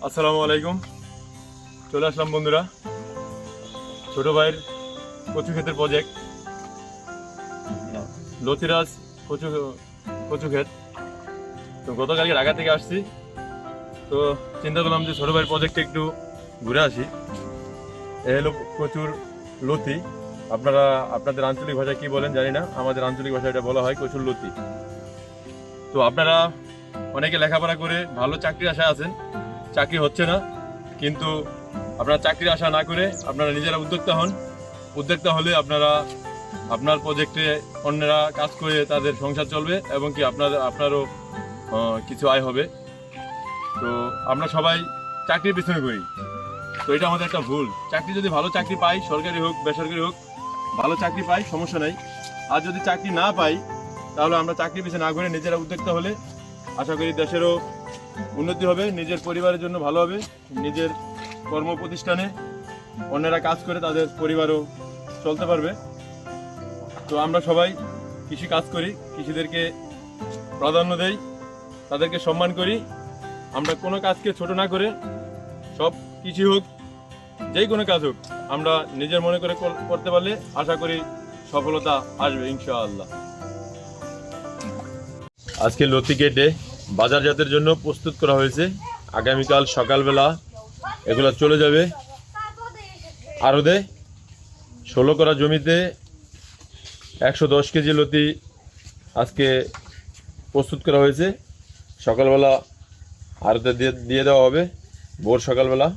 আসসালামু আলাইকুম। চলে আসলাম বন্ধুরা ছোট ভাইয়ের কচু ক্ষেতের প্রজেক্ট লতিরাজ কচু ক্ষেত। তো গতকালকে ঢাকা থেকে আসছি, তো চিন্তা করলাম যে ছোট ভাইয়ের প্রজেক্টে একটু ঘুরে আসি। এ হলো কচুর লতি। আপনারা আপনাদের আঞ্চলিক ভাষায় কি বলেন জানি না, আমাদের আঞ্চলিক ভাষায় এটা বলা হয় কচুর লতি। তো আপনারা অনেকে লেখাপড়া করে ভালো চাকরির আশায় আছেন, চাকরি হচ্ছে না, কিন্তু আপনারা চাকরির আশা না করে আপনারা নিজেরা উদ্যোক্তা হন। উদ্যোক্তা হলে আপনারা আপনার প্রজেক্টে অন্যরা কাজ করে তাদের সংসার চলবে এবং কি আপনারও কিছু আয় হবে। তো আমরা সবাই চাকরির পিছনে করি, তো এটা আমাদের একটা ভুল। চাকরি যদি ভালো চাকরি পাই, সরকারি হোক বেসরকারি হোক, ভালো চাকরি পাই সমস্যা নাই। আর যদি চাকরি না পাই তাহলে আমরা চাকরির পিছনে না করে নিজেরা উদ্যোক্তা হলে আশা করি দেশেরও উন্নতি হবে, নিজের পরিবারের জন্য ভালো হবে। নিজের কর্ম প্রতিষ্ঠানে অন্যরা কাজ করে তাদের পরিবারও চলতে পারবে। তো আমরা সবাই কৃষি কাজ করি, কৃষিদেরকে প্রাধান্য দেই, তাদেরকে সম্মান করি। আমরা কোনো কাজকে ছোট না করে, সব কৃষি হোক যে কোনো কাজ হোক, আমরা নিজের মনে করে করতে পারলে আশা করি সফলতা আসবে ইনশাআল্লাহ। আজকে লতি কেটে বাজারজাতের জন্য প্রস্তুত করা হয়েছে। আগামীকাল সকালবেলা এগুলো চলে যাবে আড়তে। 16 করা জমিতে 110 কেজি লতি আজকে প্রস্তুত করা হয়েছে। সকালবেলা আড়তে দিয়ে দেওয়া হবে ভোর সকালবেলা।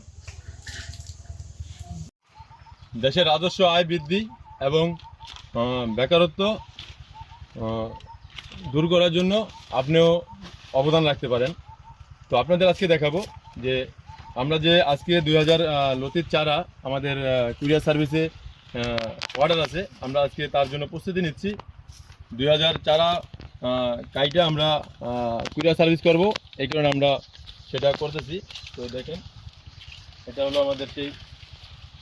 দেশের রাজস্ব আয় বৃদ্ধি এবং বেকারত্ব দূর করার জন্য আপনিও অবদান রাখতে পারেন। তো আপনাদের আজকে দেখাবো যে আমরা যে আজকে 2000 লতির চারা আমাদের কুরিয়ার সার্ভিসে অর্ডার আছে, আমরা আজকে তার জন্য প্রস্তুতি নিচ্ছি। 2000 চারা কাইটা আমরা কুরিয়ার সার্ভিস করব, এই কারণে আমরা সেটা করতেছি। তো দেখেন, এটা হলো আমাদের সেই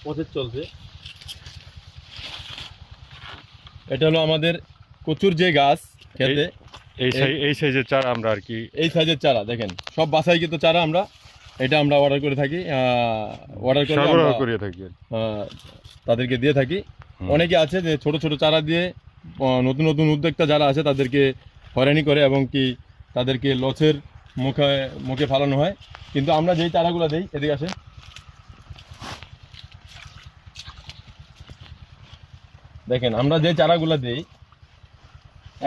প্রসেস চলছে। এটা হলো আমাদের কচুর যে গাছ খেতে, এই সাইজের চারা আমরা আর কি, এই সাইজের চারা দেখেন, সব বাছাইকৃত চারা আমরা আমরা অর্ডার করে থাকি, তাদেরকে দিয়ে থাকি। অনেকে আছে যে ছোট ছোট চারা দিয়ে নতুন নতুন উদ্যোক্তা যারা আছে তাদেরকে হয়রানি করে এবং কি তাদেরকে লসের মুখে ফালানো হয়। কিন্তু আমরা যেই চারাগুলো দিই, এদিকে আসে, দেখেন আমরা যে চারাগুলো দিই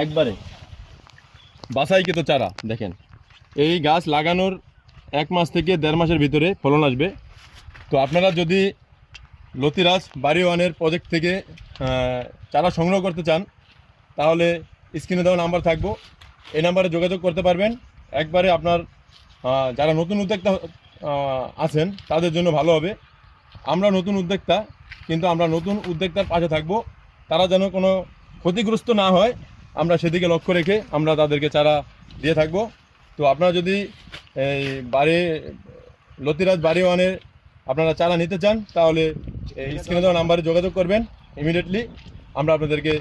একবারে বাছাইকৃত চারা। দেখেন, এই গাছ লাগানোর 1 মাস থেকে 1.5 মাসের ভিতরে ফলন আসবে। তো আপনারা যদি লতিরাজ বাড়ি ওয়ানের প্রজেক্ট থেকে চারা সংগ্রহ করতে চান তাহলে স্ক্রিনে দেওয়া নাম্বার থাকবো, এই নাম্বারে যোগাযোগ করতে পারবেন। একবারে আপনার যারা নতুন উদ্যোক্তা আছেন তাদের জন্য ভালো হবে। আমরা নতুন উদ্যোক্তা, কিন্তু আমরা নতুন উদ্যোক্তার পাশে থাকবো, তারা যেন কোনো ক্ষতিগ্রস্ত না হয় আমরা সেদিকে লক্ষ্য রেখে আমরা তাদেরকে চারা দিয়ে থাকবো। তো আপনারা যদি এই লতিরাজ বাড়ি ওয়ানের আপনারা চারা নিতে চান তাহলে এই স্ক্রিনে দেওয়া নাম্বারে যোগাযোগ করবেন। ইমিডিয়েটলি আমরা আপনাদেরকে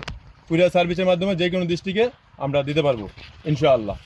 কুরিয়ার সার্ভিসের মাধ্যমে যে কোনো ডিস্ট্রিক্টে আমরা দিতে পারবো ইনশাআল্লাহ।